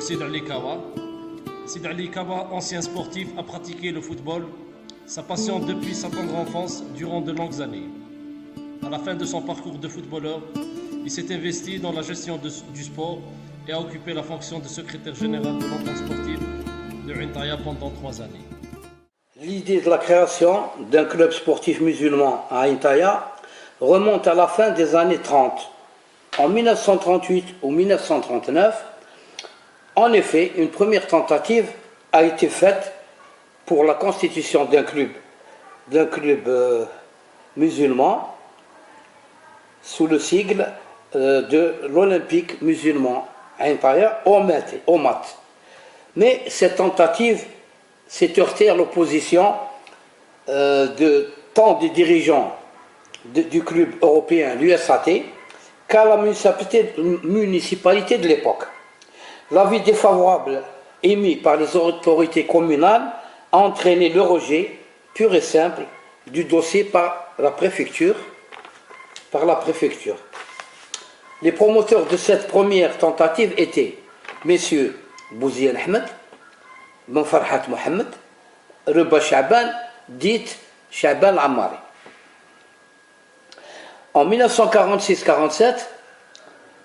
Sid Ali Kawa. Sid Ali Kawa, ancien sportif, a pratiqué le football, sa passion depuis sa tendre enfance, durant de longues années. À la fin de son parcours de footballeur, il s'est investi dans la gestion du sport et a occupé la fonction de secrétaire général de l'entente sportive de Intaya pendant 3 années. L'idée de la création d'un club sportif musulman à Intaya remonte à la fin des années 30. En 1938 ou 1939, en effet, une première tentative a été faite pour la constitution d'un club musulman sous le sigle de l'Olympique musulman à Intaya, OMAT. Mais cette tentative s'est heurtée à l'opposition de tant des dirigeants du club européen, l'USAT, qu'à la municipalité de l'époque. L'avis défavorable émis par les autorités communales a entraîné le rejet pur et simple du dossier par la préfecture. Les promoteurs de cette première tentative étaient messieurs Bouziane Ahmed, Ben Farhat Mohamed, Reba Chaban, dite Chaban Ammari. En 1946-47,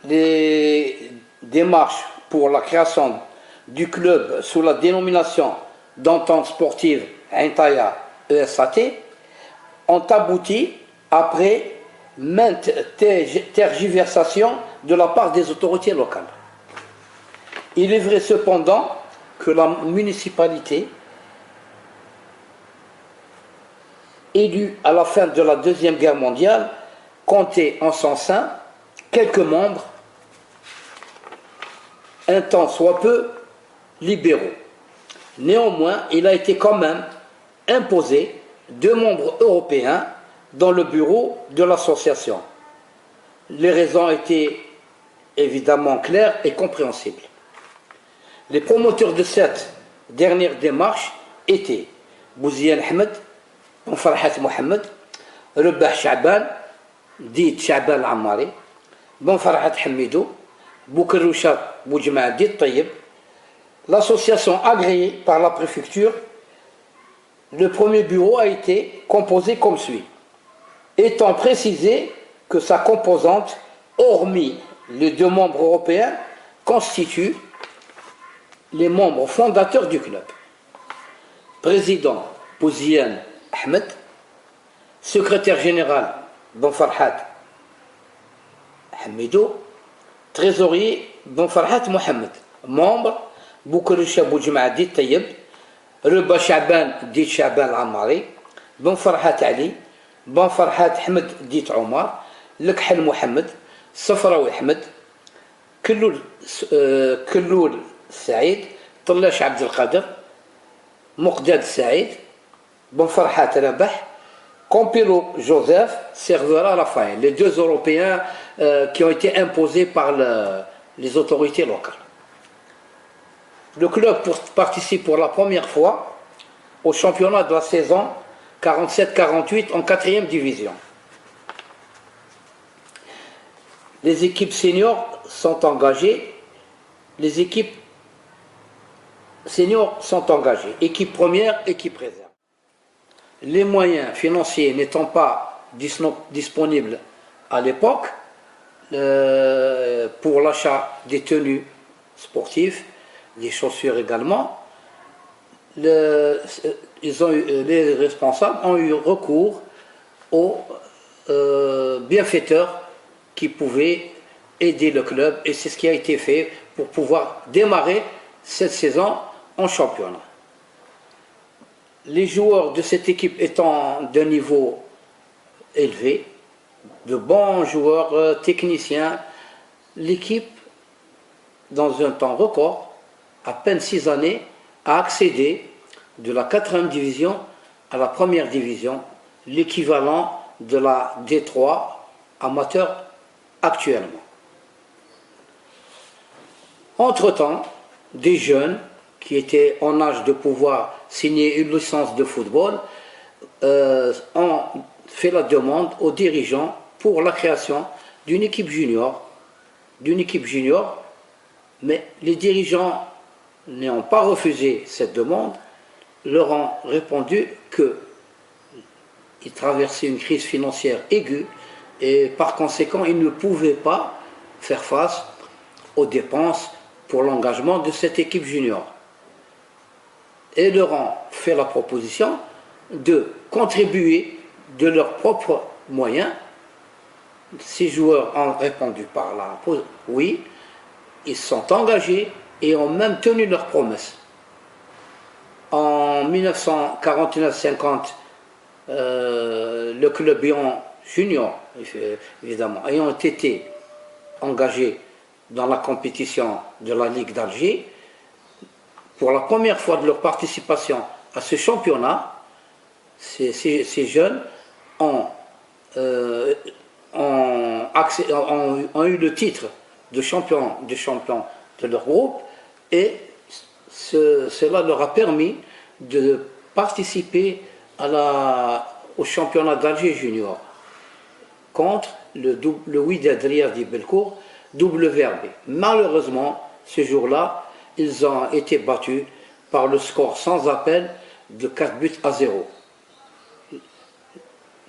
les démarches pour la création du club sous la dénomination d'entente sportive Intaya ESAT ont abouti après maintes tergiversations de la part des autorités locales. Il est vrai cependant que la municipalité, élue à la fin de la Deuxième Guerre mondiale, comptait en son sein quelques membres, un tant soit peu libéraux. Néanmoins, il a été quand même imposé 2 membres européens dans le bureau de l'association. Les raisons étaient évidemment claires et compréhensibles. Les promoteurs de cette dernière démarche étaient Bouziane Ahmed, Farhat Mohamed, Rebah Chaban, dit Chaban Ammari, Ben Farhat Hamidou, Boukerouchat Boujma dit Tayyib. L'association agréée par la préfecture, le premier bureau a été composé comme suit, étant précisé que sa composante, hormis les 2 membres européens, constitue les membres fondateurs du club. Président Bouziane Ahmed, secrétaire général Ben Farhat Hamidou, trésorier Ben Farhat Mohamed, membre Boukeroucha Boujma dit Tayyib, Reba Chaban dit Chaban Ammari, Ben Farhat Ali, Ben Farhat Ahmed dit Omar, Lekhel Mohamed, Safraoui Ahmed, Kelloul Saïd, Tallash Abdelkader, Moqdad Saïd, Ben Farhat Rabah, Campillo Joseph, Cervera Raphaël, les 2 Européens qui ont été imposés par les autorités locales. Le club participe pour la première fois au championnat de la saison 47-48 en 4e division. Les équipes seniors sont engagées. Équipe première, équipe réserve. Les moyens financiers n'étant pas disponibles à l'époque pour l'achat des tenues sportives, des chaussures également, les responsables ont eu recours aux bienfaiteurs qui pouvaient aider le club, et c'est ce qui a été fait pour pouvoir démarrer cette saison en championnat. Les joueurs de cette équipe étant d'un niveau élevé, de bons joueurs, techniciens, l'équipe, dans un temps record, à peine 6 années, a accédé de la 4e division à la 1re division, l'équivalent de la D3 amateur actuellement. Entre-temps, des jeunes qui étaient en âge de pouvoir signer une licence de football ont fait la demande aux dirigeants pour la création d'une équipe junior, mais les dirigeants n'ayant pas refusé cette demande, leur ont répondu qu'ils traversaient une crise financière aiguë et par conséquent, ils ne pouvaient pas faire face aux dépenses pour l'engagement de cette équipe junior. Et leur ont fait la proposition de contribuer de leurs propres moyens. Ces joueurs ont répondu par la oui, ils sont engagés et ont même tenu leurs promesses. En 1949-50, le club Lyon junior, évidemment, ayant été engagé dans la compétition de la Ligue d'Alger, pour la première fois de leur participation à ce championnat, ces jeunes ont eu le titre de champion de leur groupe et cela leur a permis de participer au championnat d'Alger junior contre le Wydad Riyad Belcourt WRB. Malheureusement, ce jour-là, ils ont été battus par le score sans appel de 4-0.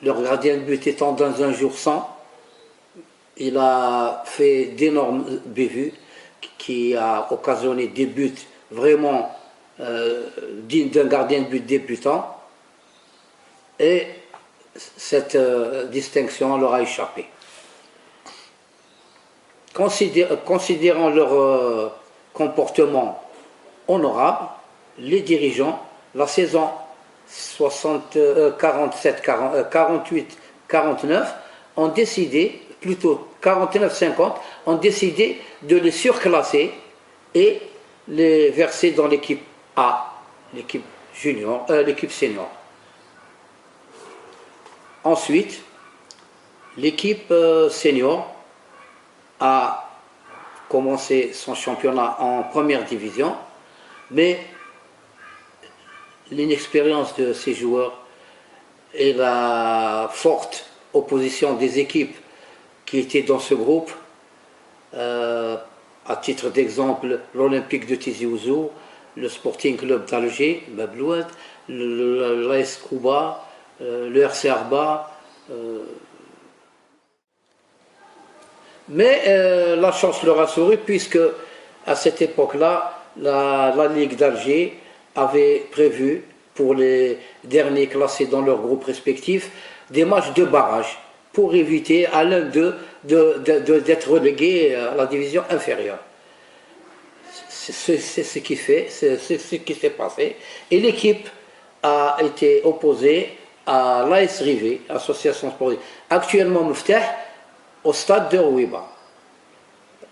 Leur gardien de but étant dans un jour sans, il a fait d'énormes bévues qui a occasionné des buts vraiment dignes d'un gardien de but débutant. Et cette distinction leur a échappé. Considérant leur comportement honorable, les dirigeants, la saison 48-49, ont décidé, plutôt 49-50, ont décidé de les surclasser et les verser dans l'équipe A, l'équipe junior, l'équipe senior. Ensuite, l'équipe senior a commencé son championnat en première division, mais l'inexpérience de ces joueurs et la forte opposition des équipes qui étaient dans ce groupe, à titre d'exemple, l'Olympique de Tizi Ouzou, le Sporting Club d'Alger, Bablouad, l'AS Kouba, le RC Arba. Mais la chance leur a souri puisque à cette époque-là, la Ligue d'Alger avait prévu pour les derniers classés dans leur groupe respectif des matchs de barrage pour éviter à l'un d'eux d'être relégué à la division inférieure. C'est ce qui s'est passé. Et l'équipe a été opposée à l'AS Rivé, Association Sportive, actuellement Mouftah, au stade de Rouiba.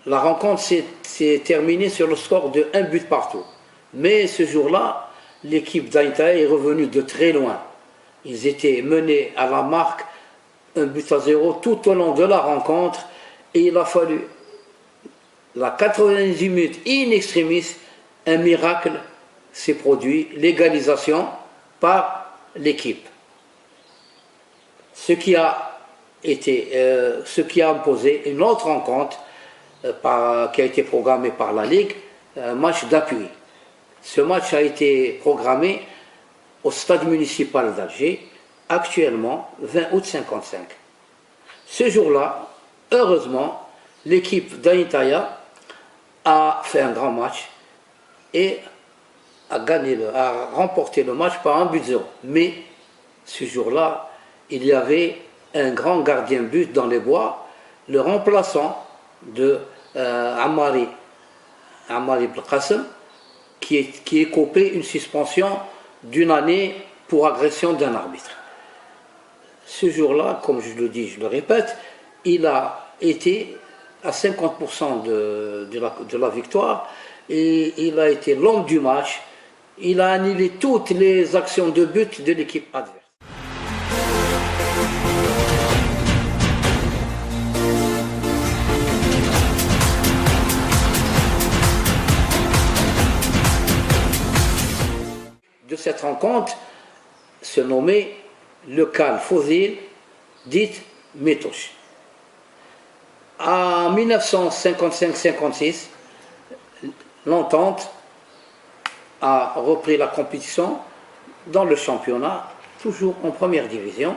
La rencontre s'est terminée sur le score de 1 but partout. Mais ce jour-là, l'équipe d'Aïntaï est revenue de très loin. Ils étaient menés à la marque 1-0 tout au long de la rencontre et il a fallu la 90 minutes in extremis, un miracle s'est produit, l'égalisation par l'équipe. Ce qui a imposé une autre rencontre qui a été programmée par la Ligue, un match d'appui. Ce match a été programmé au stade municipal d'Alger, actuellement 20 août 55. Ce jour-là, heureusement, l'équipe d'Aïntaya a fait un grand match et a remporté le match par 1-0. Mais ce jour-là, il y avait un grand gardien but dans les bois, le remplaçant de Ammari Belkacem, qui écopait une suspension d'une année pour agression d'un arbitre. Ce jour-là, comme je le dis, je le répète, il a été à 50% de la victoire et il a été l'homme du match. Il a annulé toutes les actions de but de l'équipe adverse. De cette rencontre se nommait le Cal Fozil, dite Métouche. En 1955-56, l'entente a repris la compétition dans le championnat, toujours en première division.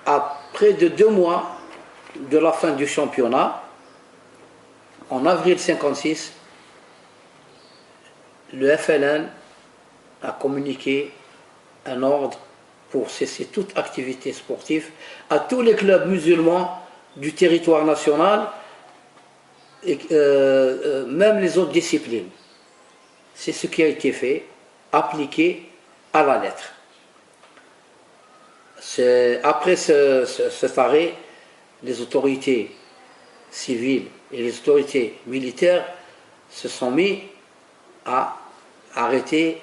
Après de 2 mois de la fin du championnat, en avril 1956, le FLN a communiqué un ordre pour cesser toute activité sportive à tous les clubs musulmans du territoire national, et même les autres disciplines. C'est ce qui a été fait, appliqué à la lettre. Après cet arrêt, les autorités civiles et les autorités militaires se sont mis à arrêter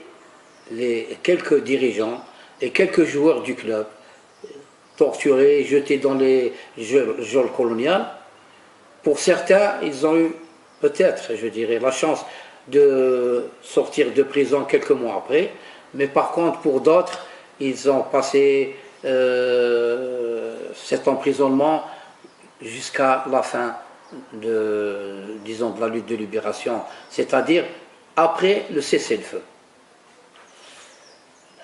quelques dirigeants et quelques joueurs du club, torturés, jetés dans les geôles coloniales. Pour certains, ils ont eu peut-être, je dirais, la chance de sortir de prison quelques mois après, mais par contre, pour d'autres, ils ont passé cet emprisonnement jusqu'à la fin de la lutte de libération, c'est-à-dire après le cessez-le-feu.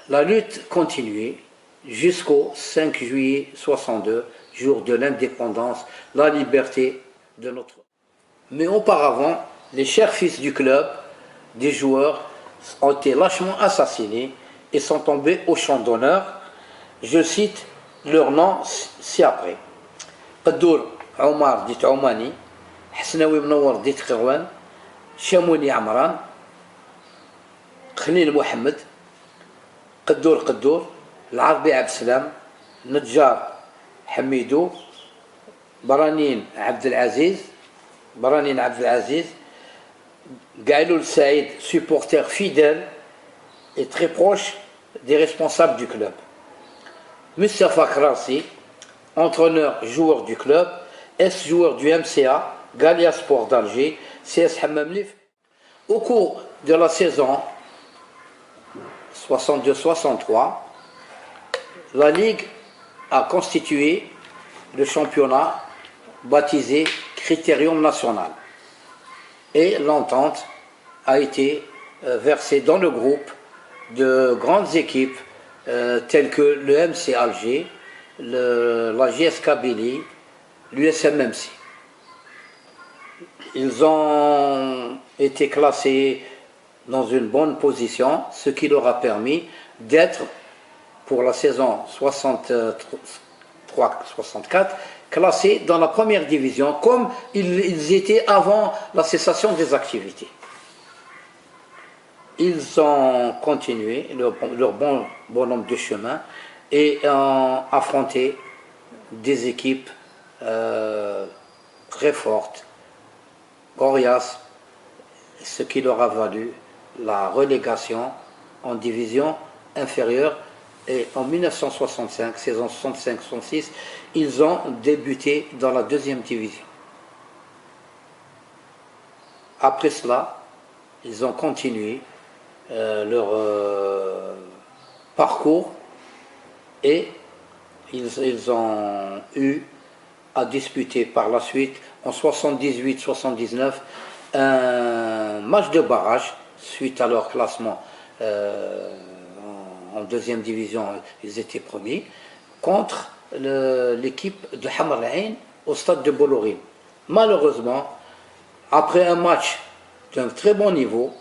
La lutte continuait jusqu'au 5 juillet 62, jour de l'indépendance, la liberté de notre... Mais auparavant, les chers fils du club, des joueurs, ont été lâchement assassinés et sont tombés au champ d'honneur. Je cite leur nom ci-après. Qaddour Omar dit Oumani, Hasnaoui Mnowar dit Khirwan, Chamouni Amran, Khalil Mohamed, قدور العربي عبد السلام نجار حميدو برانين عبد العزيز Gaëloul Saïd, supporter fidèle et très proche des responsables du club. Mustafa Krasi, entraîneur joueur du club, ex-joueur du MCA, Galia Sport d'Alger, CS Hammam Lif. Au cours de la saison 62-63, la Ligue a constitué le championnat baptisé Critérium National. Et l'entente a été versée dans le groupe de grandes équipes telles que le MC Alger, la JS Kabylie, l'USMMC. Ils ont été classés dans une bonne position, ce qui leur a permis d'être, pour la saison 63-64, classés dans la première division, comme ils étaient avant la cessation des activités. Ils ont continué leur bon nombre de chemin et ont affronté des équipes très fortes, coriaces, ce qui leur a valu la relégation en division inférieure. Et en 1965, saison 65-66, ils ont débuté dans la deuxième division. Après cela, ils ont continué leur parcours et ils ont eu à disputer par la suite, en 78-79, un match de barrage suite à leur classement en deuxième division, ils étaient premiers, contre l'équipe de Hamar Ain au stade de Bollorine. Malheureusement, après un match d'un très bon niveau,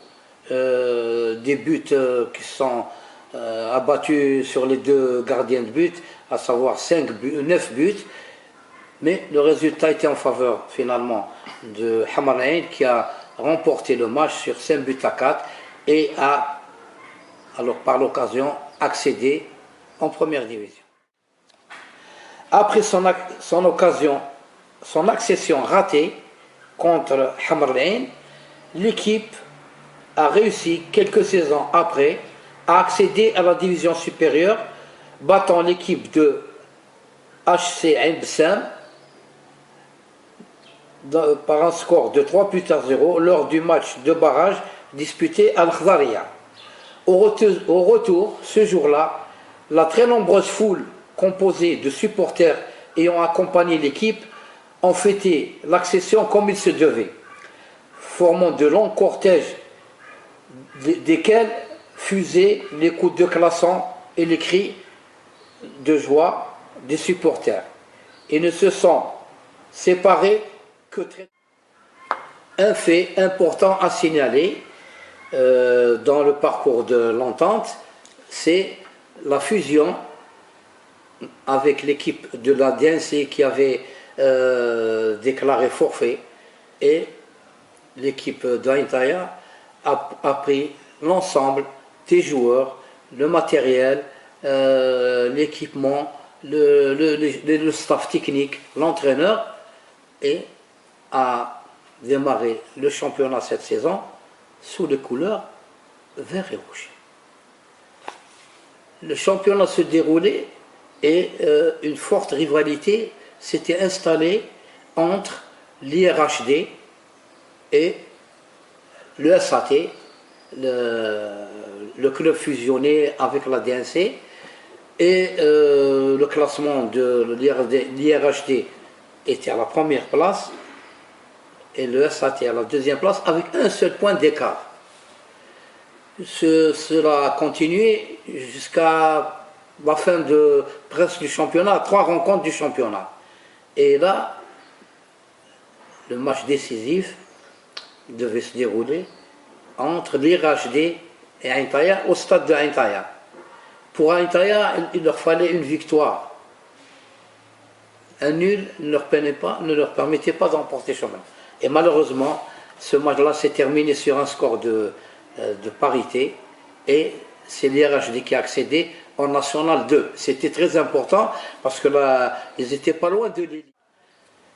des buts qui sont abattus sur les deux gardiens de but, à savoir 9 buts, mais le résultat était en faveur finalement de Hamar Ain qui a remporté le match sur 5 buts à 4 et a alors par l'occasion accédé en première division. Après son accession ratée contre Hamar Ain, l'équipe a réussi quelques saisons après à accéder à la division supérieure, battant l'équipe de HC Ain Bessam par un score de 3-0 lors du match de barrage disputé à Al-Khdaria. Au retour, ce jour-là, la très nombreuse foule composée de supporters ayant accompagné l'équipe ont fêté l'accession comme il se devait, formant de longs cortèges desquels fusaient les coups de klaxon et les cris de joie des supporters. Ils ne se sont séparés que très... Un fait important à signaler dans le parcours de l'entente, c'est la fusion avec l'équipe de la DNC qui avait déclaré forfait, et l'équipe d'Aintaya a pris l'ensemble des joueurs, le matériel, l'équipement, le staff technique, l'entraîneur, et a démarré le championnat cette saison sous les couleurs vert et rouge. Le championnat se déroulait et une forte rivalité s'était installée entre l'IRHD et le SAT, le club fusionné avec la DNC, et le classement de l'IRHD était à la première place et le SAT à la deuxième place avec un seul point d'écart. Cela a continué jusqu'à la fin presque du championnat, 3 rencontres du championnat. Et là, le match décisif devait se dérouler entre l'IRHD et Aintaya au stade de Aintaya. Pour Aintaya, il leur fallait une victoire. Un nul ne leur permettait pas d'emporter le championnat. Et malheureusement, ce match-là s'est terminé sur un score de parité, et c'est l'IRHD qui a accédé en National 2. C'était très important parce que là, ils n'étaient pas loin de l'élite.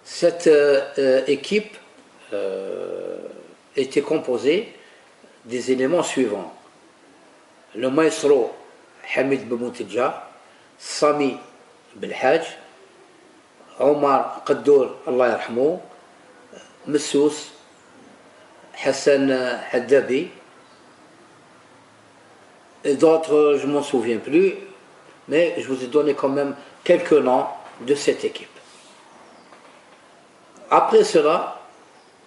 Cette équipe était composée des éléments suivants. Le maestro Hamid Boumoutidja, Sami Belhaj, Omar Qaddour, Allah yarhamou, Messous, Hassan Haddabi, et d'autres, je ne m'en souviens plus, mais je vous ai donné quand même quelques noms de cette équipe. Après cela,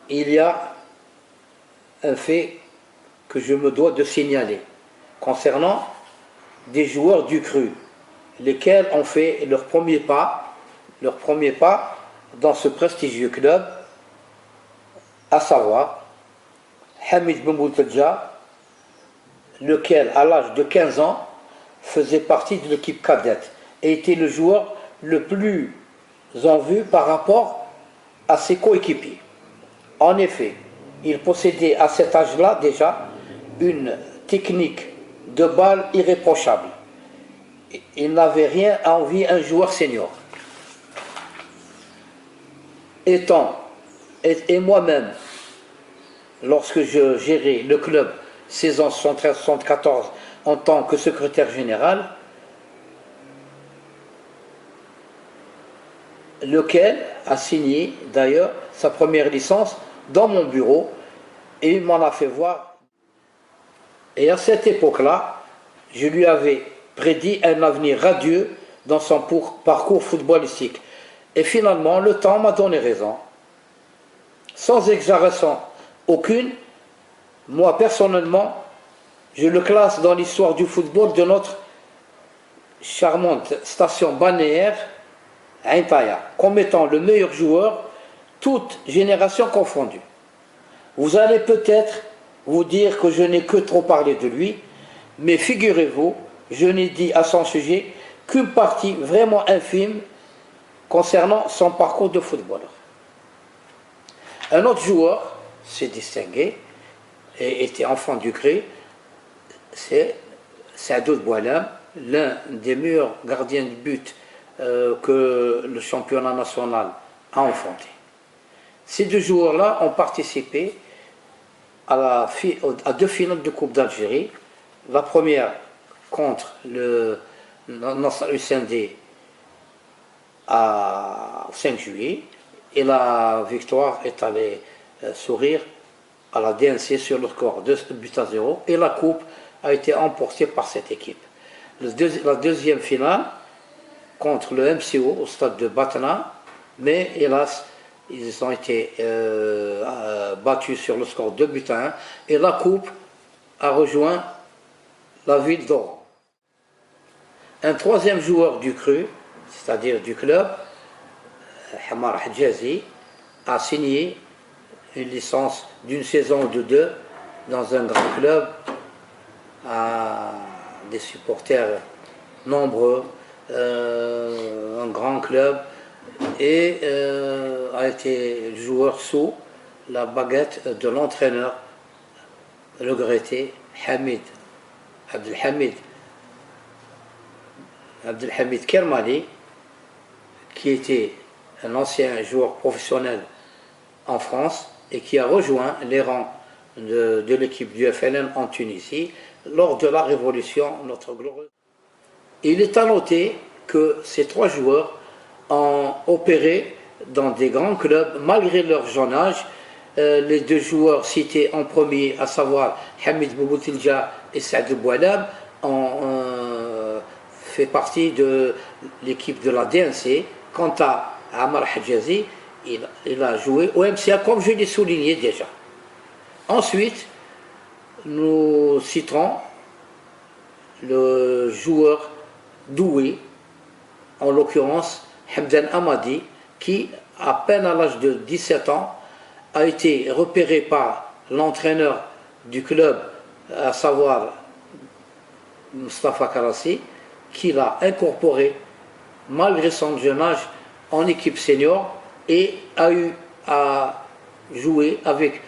il y a un fait que je me dois de signaler concernant des joueurs du cru, lesquels ont fait leur premier pas dans ce prestigieux club, à savoir Hamid Boumoutadja, lequel, à l'âge de 15 ans, faisait partie de l'équipe cadette et était le joueur le plus en vue par rapport à ses coéquipiers. En effet, il possédait à cet âge-là déjà une technique de balle irréprochable. Il n'avait rien à envier un joueur senior. Et moi-même, lorsque je gérais le club saison 73-74 en tant que secrétaire général, lequel a signé d'ailleurs sa première licence dans mon bureau, et il m'en a fait voir. Et à cette époque-là, je lui avais prédit un avenir radieux dans son parcours footballistique. Et finalement, le temps m'a donné raison. Sans exagération aucune, moi personnellement, je le classe dans l'histoire du football de notre charmante station balnéaire Aintaya, comme étant le meilleur joueur, toute génération confondue. Vous allez peut-être vous dire que je n'ai que trop parlé de lui, mais figurez-vous, je n'ai dit à son sujet qu'une partie vraiment infime concernant son parcours de footballeur. Un autre joueur s'est distingué et était enfant du CRE, c'est Saadou Boualam, l'un des meilleurs gardiens de but que le championnat national a enfanté. Ces deux joueurs-là ont participé à 2 finales de Coupe d'Algérie. La première contre le USND au 5 juillet, et la victoire est allée sourire à la DNC sur le score 2-0, et la coupe a été emportée par cette équipe. La deuxième finale contre le MCO au stade de Batna, mais hélas, ils ont été battus sur le score 2-1, et la coupe a rejoint la ville d'Oran. Un troisième joueur du cru, c'est-à-dire du club, Hamar Hadjazi, a signé une licence d'une saison ou de deux dans un grand club, à des supporters nombreux, un grand club, et a été joueur sous la baguette de l'entraîneur regretté Abdelhamid Kermali, qui était un ancien joueur professionnel en France et qui a rejoint les rangs de l'équipe du FLN en Tunisie lors de la Révolution, notre glorieuse. Il est à noter que ces trois joueurs ont opéré dans des grands clubs malgré leur jeune âge. Les deux joueurs cités en premier, à savoir Hamid Bouboutilja et Saad Boualam, ont fait partie de l'équipe de la DNC. Quant à Hamar Hadjazi, il a joué au MCA, comme je l'ai souligné déjà. Ensuite, nous citerons le joueur doué, en l'occurrence Hamdan Hamadi, qui, à peine à l'âge de 17 ans, a été repéré par l'entraîneur du club, à savoir Mustafa Karassi, qui l'a incorporé, malgré son jeune âge, en équipe senior et a eu à jouer avec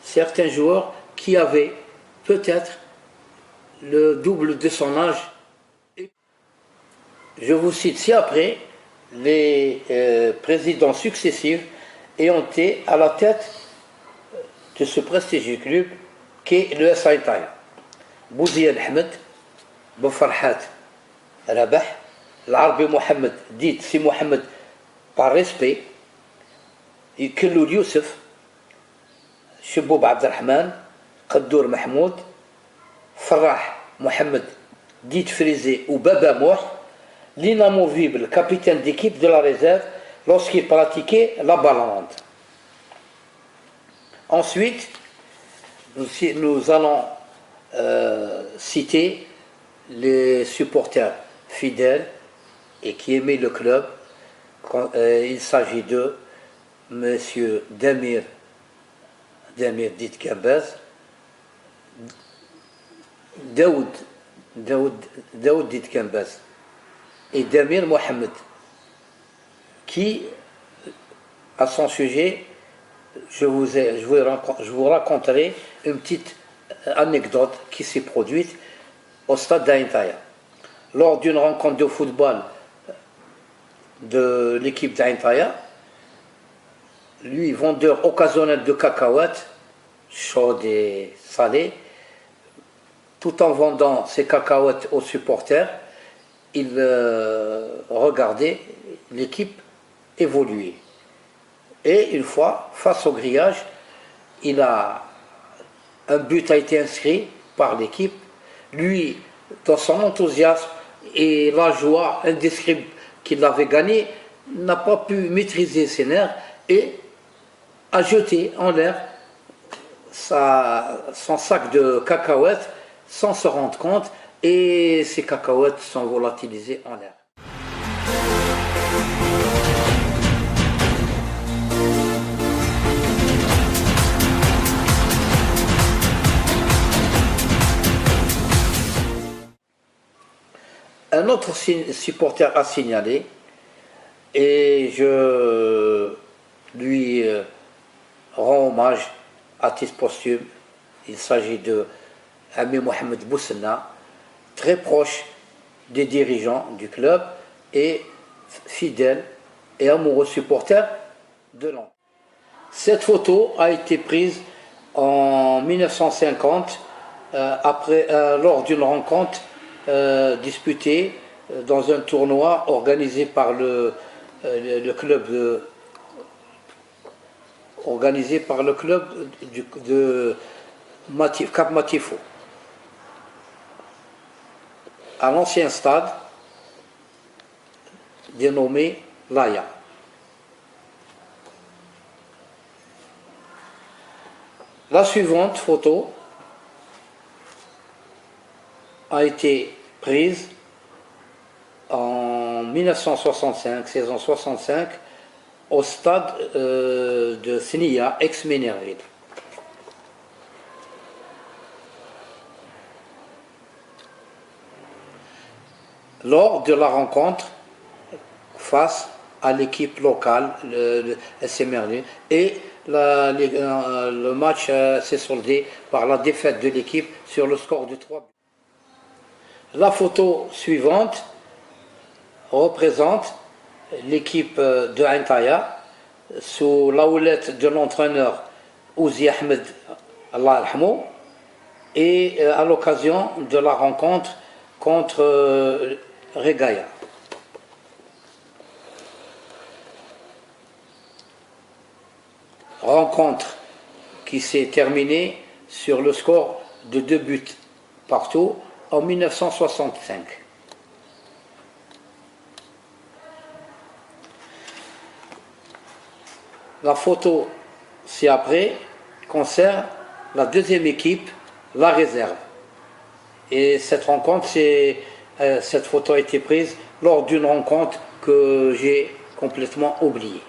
certains joueurs qui avaient peut-être le double de son âge. Je vous cite ci-après les présidents successifs ayant été à la tête de ce prestigieux club qu'est le SA Intaya. Bouziane Ahmed, Boufarhat Rabah, l'Arbi Mohamed, dit Si Mohamed par respect, Kelloul Youssef, Cheboub Abdelrahman, Qaddour Mahmoud, Farah Mohamed, dit Frisé ou Baba Mouh, l'inamovible capitaine d'équipe de la réserve lorsqu'il pratiquait la balande. Ensuite, nous allons citer les supporters fidèles et qui aimaient le club. Il s'agit de M. Damir dit Gambaz, Daoud dit Gambaz et Damir Mohamed, qui, à son sujet, je vous raconterai une petite anecdote qui s'est produite au stade d'Aïntaya. Lors d'une rencontre de football de l'équipe d'Aïntaya, lui, vendeur occasionnel de cacahuètes, chaudes et salées, tout en vendant ses cacahuètes aux supporters, il regardait l'équipe évoluer. Et une fois, face au grillage, un but a été inscrit par l'équipe. Lui, dans son enthousiasme et la joie indescriptible qu'il avait gagnée, n'a pas pu maîtriser ses nerfs et a jeté en l'air son sac de cacahuètes sans se rendre compte, et ces cacahuètes sont volatilisées en l'air. Un autre supporter a signalé, et je lui rends hommage à titre posthume. Il s'agit de Ami Mohamed Boussena, très proche des dirigeants du club et fidèle et amoureux supporter de Nantes. Cette photo a été prise en 1950 lors d'une rencontre disputée dans un tournoi organisé par le club de Cap Matifo, à l'ancien stade dénommé Laya. La suivante photo a été prise en 1965, saison 65, au stade de Snia, ex-Ménerville. Lors de la rencontre face à l'équipe locale, le SC Merlin, et le match s'est soldé par la défaite de l'équipe sur le score de 3 buts. La photo suivante représente l'équipe de Antaya sous la houlette de l'entraîneur Ouzi Ahmed, Allah yarhamou, et à l'occasion de la rencontre contre Regaya. Rencontre qui s'est terminée sur le score de 2 buts partout en 1965. La photo ci-après concerne la deuxième équipe, la réserve. Et cette rencontre, cette photo a été prise lors d'une rencontre que j'ai complètement oubliée.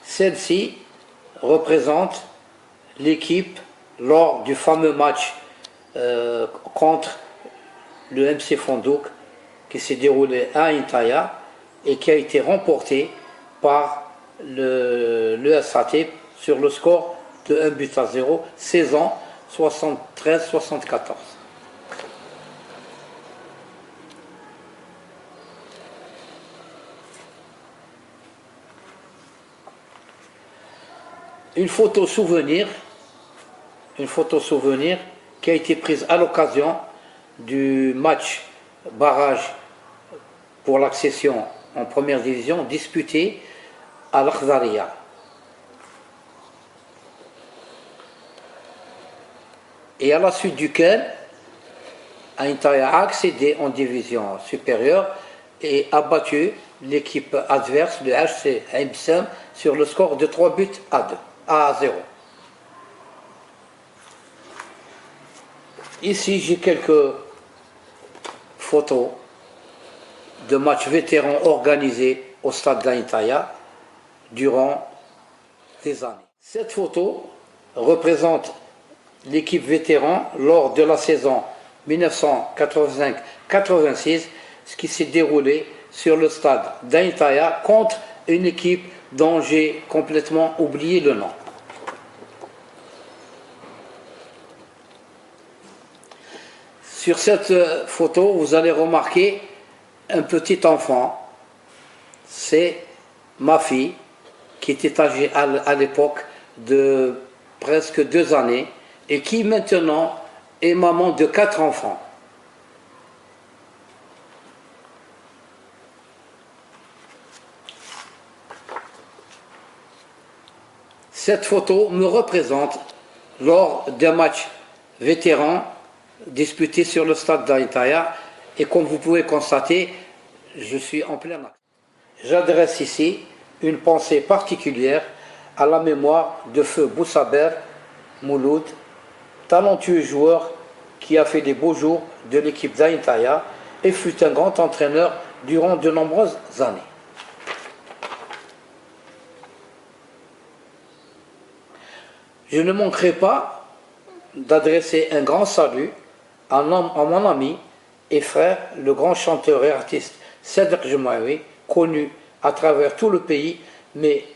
Celle-ci représente l'équipe lors du fameux match contre le MC Fondouk qui s'est déroulé à Intaya et qui a été remporté par le SAT sur le score de 1-0, saison 73-74. Une photo souvenir qui a été prise à l'occasion du match barrage pour l'accession en première division disputé à l'Akhzariya. Et à la suite duquel Intaya a accédé en division supérieure et a battu l'équipe adverse, le HC Haïbsam, sur le score de 3 buts à 0. Ici, j'ai quelques photos de matchs vétérans organisés au stade d'Intaya durant des années. Cette photo représente l'équipe vétéran lors de la saison 1985-86, ce qui s'est déroulé sur le stade d'Intaya contre une équipe dont j'ai complètement oublié le nom. Sur cette photo, vous allez remarquer un petit enfant. C'est ma fille qui était âgée à l'époque de presque 2 années et qui maintenant est maman de 4 enfants. Cette photo me représente lors d'un match vétéran disputé sur le stade d'Intaya et comme vous pouvez constater, je suis en plein acte. J'adresse ici une pensée particulière à la mémoire de feu Boussaber Mouloud, talentueux joueur qui a fait des beaux jours de l'équipe d'Intaya et fut un grand entraîneur durant de nombreuses années. Je ne manquerai pas d'adresser un grand salut à mon ami et frère, le grand chanteur et artiste Cédric Jemaoui, connu à travers tout le pays,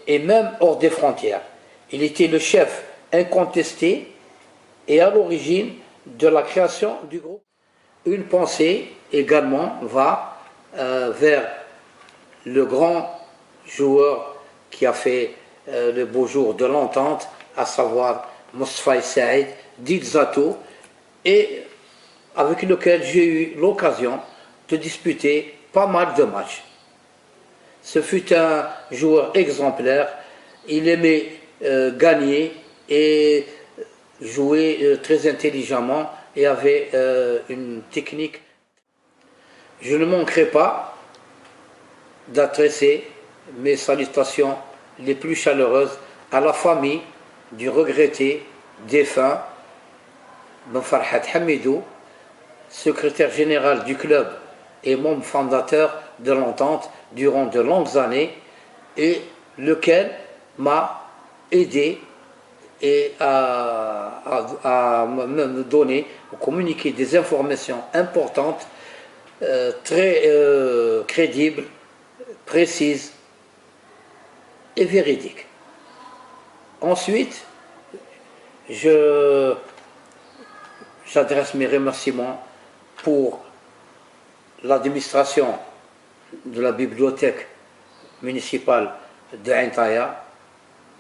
et même hors des frontières. Il était le chef incontesté et à l'origine de la création du groupe. Une pensée également va vers le grand joueur qui a fait le beau jour de l'entente, à savoir Moustapha Saïd, dit Zato, et avec lequel j'ai eu l'occasion de disputer pas mal de matchs. Ce fut un joueur exemplaire, il aimait gagner et jouer très intelligemment et avait une technique. Je ne manquerai pas d'adresser mes salutations les plus chaleureuses à la famille du regretté défunt Ben Farhat Hamidou, secrétaire général du club et membre fondateur de l'entente durant de longues années, et lequel m'a aidé et à me donner, à communiquer des informations importantes, très crédibles, précises et véridiques. Ensuite, j'adresse mes remerciements pour l'administration de la bibliothèque municipale de Ain Taïa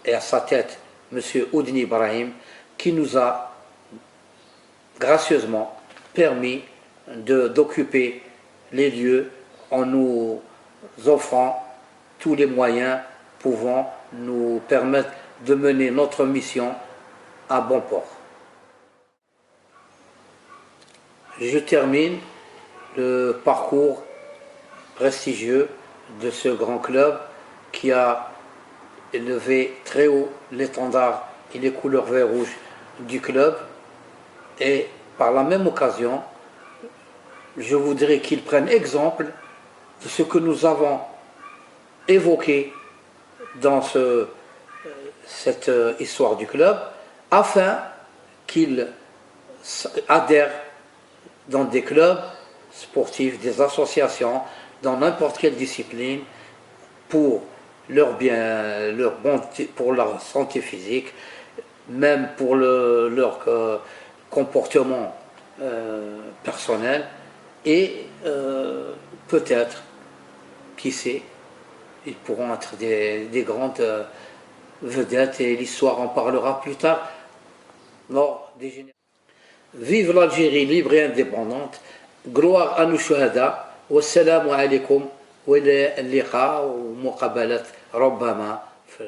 et à sa tête M. Oudni Ibrahim, qui nous a gracieusement permis d'occuper les lieux en nous offrant tous les moyens pouvant nous permettre de mener notre mission à bon port. Je termine le parcours prestigieux de ce grand club qui a élevé très haut l'étendard et les couleurs vert rouge du club, et par la même occasion je voudrais qu'ils prennent exemple de ce que nous avons évoqué dans cette histoire du club, afin qu'ils adhèrent dans des clubs sportifs, des associations, dans n'importe quelle discipline, pour leur bien, pour leur santé physique, même pour leur comportement personnel, et peut-être, qui sait, ils pourront être des grandes vedettes, et l'histoire en parlera plus tard. Vive l'Algérie libre et indépendante, gloire à nos shuhada, wassalamu alaikum wa ila al-liqa wa muqabalat ربما في